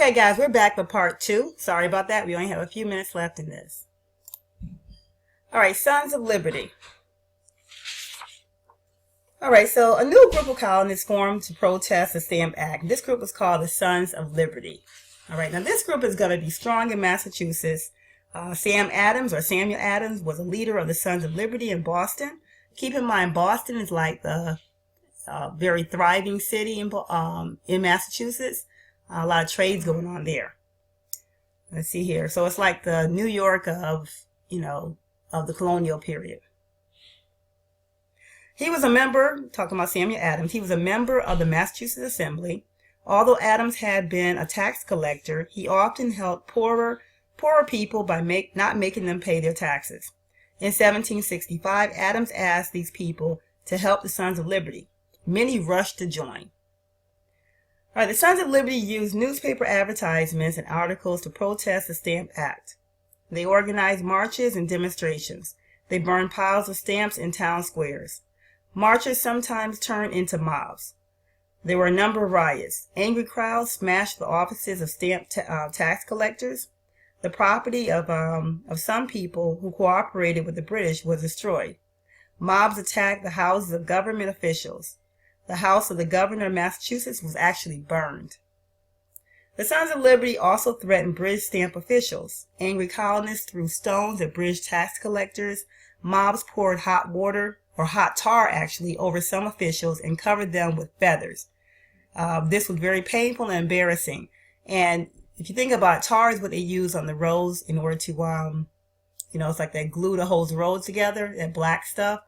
Okay, guys, we're back with part 2. Sorry about that. We only have a few minutes left in this. All right, Sons of Liberty. All right, so a new group of colonists formed to protest the Stamp Act. This group was called the Sons of Liberty. All right, now this group is going to be strong in Massachusetts. Samuel Adams was a leader of the Sons of Liberty in Boston. Keep in mind, Boston is like the very thriving city in Massachusetts. A lot of trades going on there. Let's see here. So it's like the New York of the colonial period. He was a member, talking about Samuel Adams, he was a member of the Massachusetts Assembly. Although Adams had been a tax collector, he often helped poorer people by not making them pay their taxes. In 1765, Adams asked these people to help the Sons of Liberty. Many rushed to join. All right, the Sons of Liberty used newspaper advertisements and articles to protest the Stamp Act. They organized marches and demonstrations. They burned piles of stamps in town squares. Marches sometimes turned into mobs. There were a number of riots. Angry crowds smashed the offices of stamp tax collectors. The property of some people who cooperated with the British was destroyed. Mobs attacked the houses of government officials. The house of the governor of Massachusetts was actually burned. The Sons of Liberty also threatened British stamp officials. Angry colonists threw stones at British tax collectors. Mobs poured hot water, or hot tar actually, over some officials and covered them with feathers. This was very painful and embarrassing. And if you think about it, tar is what they use on the roads in order to, it's like they glue to hold the roads together, that black stuff.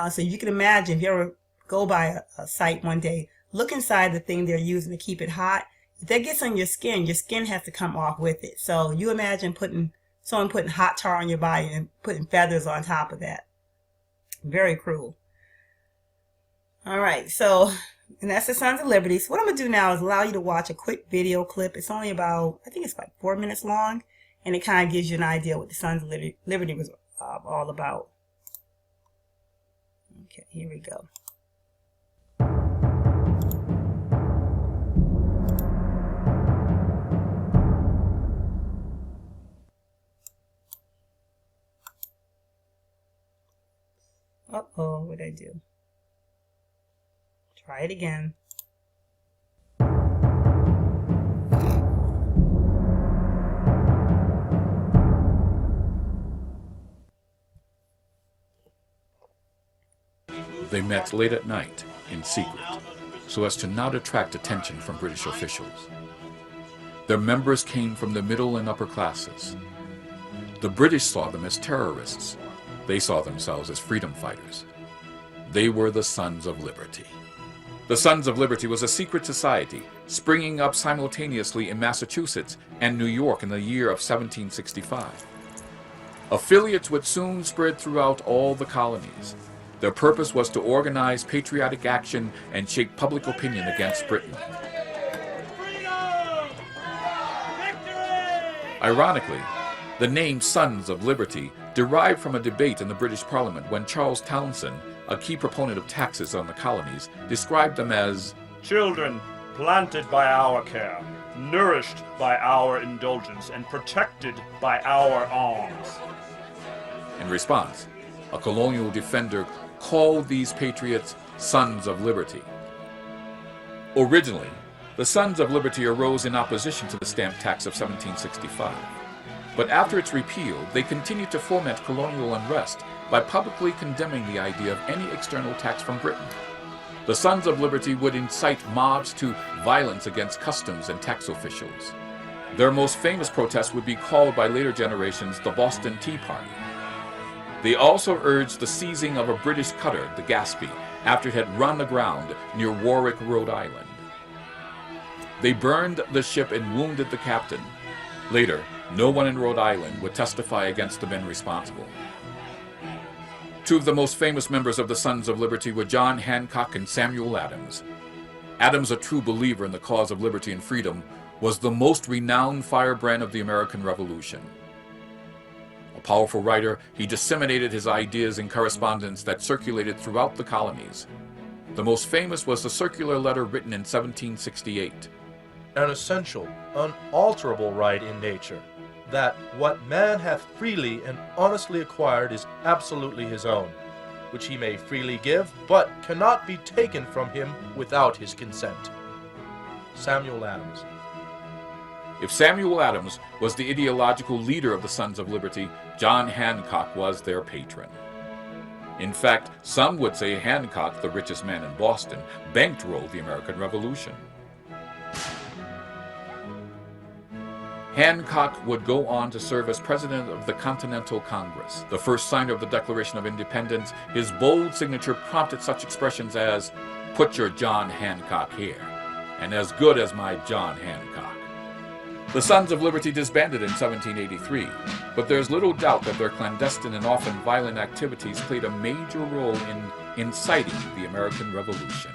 So you can imagine, if you ever go by a site one day, look inside the thing they're using to keep it hot. If that gets on your skin has to come off with it. So you imagine someone putting hot tar on your body and putting feathers on top of that. Very cruel. All right, and that's the Sons of Liberty. So what I'm going to do now is allow you to watch a quick video clip. It's only about, I think it's like 4 minutes long, and it kind of gives you an idea what the Sons of Liberty was all about. Okay, here we go. Uh-oh, what did I do? Try it again. They met late at night, in secret, so as to not attract attention from British officials. Their members came from the middle and upper classes. The British saw them as terrorists. They saw themselves as freedom fighters. They were the Sons of Liberty. The Sons of Liberty was a secret society springing up simultaneously in Massachusetts and New York in the year of 1765. Affiliates would soon spread throughout all the colonies. Their purpose was to organize patriotic action and shape public opinion against Britain. Ironically, the name Sons of Liberty derived from a debate in the British Parliament when Charles Townshend, a key proponent of taxes on the colonies, described them as children planted by our care, nourished by our indulgence, and protected by our arms. In response, a colonial defender called these patriots Sons of Liberty. Originally, the Sons of Liberty arose in opposition to the stamp tax of 1765. But after its repeal, they continued to foment colonial unrest by publicly condemning the idea of any external tax from Britain. The Sons of Liberty would incite mobs to violence against customs and tax officials. Their most famous protest would be called by later generations the Boston Tea Party. They also urged the seizing of a British cutter, the Gaspee, after it had run aground near Warwick, Rhode Island. They burned the ship and wounded the captain. Later, no one in Rhode Island would testify against the men responsible. Two of the most famous members of the Sons of Liberty were John Hancock and Samuel Adams. Adams, a true believer in the cause of liberty and freedom, was the most renowned firebrand of the American Revolution. A powerful writer, he disseminated his ideas in correspondence that circulated throughout the colonies. The most famous was the circular letter written in 1768. an essential, unalterable right in nature, that what man hath freely and honestly acquired is absolutely his own, which he may freely give, but cannot be taken from him without his consent. Samuel Adams. If Samuel Adams was the ideological leader of the Sons of Liberty, John Hancock was their patron. In fact, some would say Hancock, the richest man in Boston, bankrolled the American Revolution. Hancock would go on to serve as president of the Continental Congress. The first signer of the Declaration of Independence, his bold signature prompted such expressions as, "Put your John Hancock here," and "as good as my John Hancock." The Sons of Liberty disbanded in 1783, but there's little doubt that their clandestine and often violent activities played a major role in inciting the American Revolution.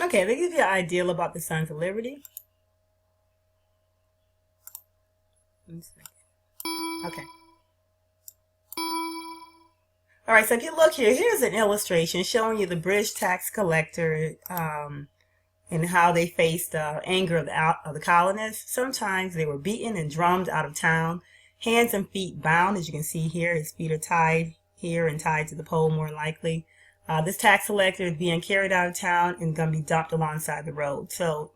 Okay, let me give you an idea about the Sons of Liberty. One second. Okay. All right, so if you look here, here's an illustration showing you the British tax collector and how they faced anger of the colonists. Sometimes they were beaten and drummed out of town, hands and feet bound, as you can see here. His feet are tied here and tied to the pole more likely. This tax collector is being carried out of town and going to be dumped alongside the road. So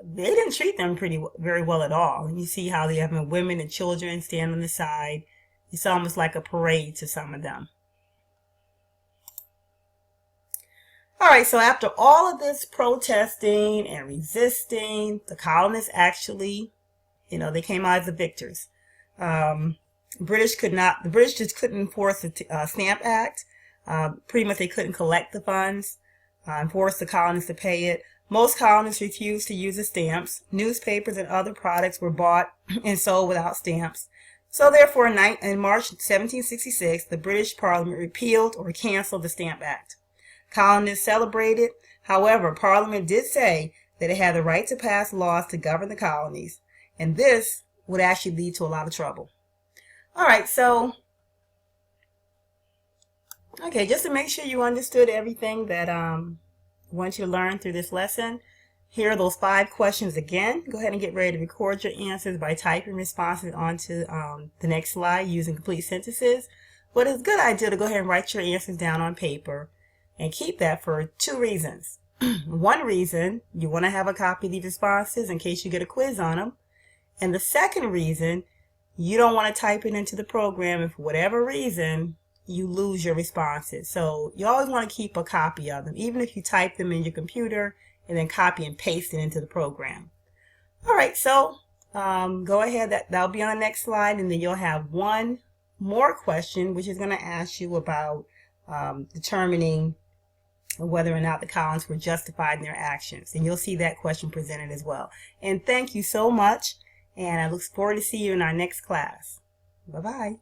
they didn't treat them very well at all. You see how they have women and children stand on the side. It's almost like a parade to some of them. All right, so after all of this protesting and resisting, the colonists actually, they came out as the victors. The British just couldn't enforce the Stamp Act. Pretty much they couldn't collect the funds and force the colonists to pay it. Most colonists refused to use the stamps. Newspapers and other products were bought and sold without stamps. So therefore, in March 1766, the British Parliament repealed or canceled the Stamp Act. Colonists celebrated. However, Parliament did say that it had the right to pass laws to govern the colonies, and this would actually lead to a lot of trouble. All right, so, okay, just to make sure you understood everything that I want you to learn through this lesson, here are those 5 questions again. Go ahead and get ready to record your answers by typing responses onto the next slide using complete sentences. But it's a good idea to go ahead and write your answers down on paper. And keep that for 2 reasons. One reason, you want to have a copy of these responses in case you get a quiz on them. And the second reason, you don't want to type it into the program if for whatever reason you lose your responses. So you always want to keep a copy of them, even if you type them in your computer and then copy and paste it into the program. All right, so go ahead. That'll be on the next slide, and then you'll have one more question, which is going to ask you about determining whether or not the colonists were justified in their actions. And you'll see that question presented as well. And thank you so much. And I look forward to see you in our next class. Bye-bye.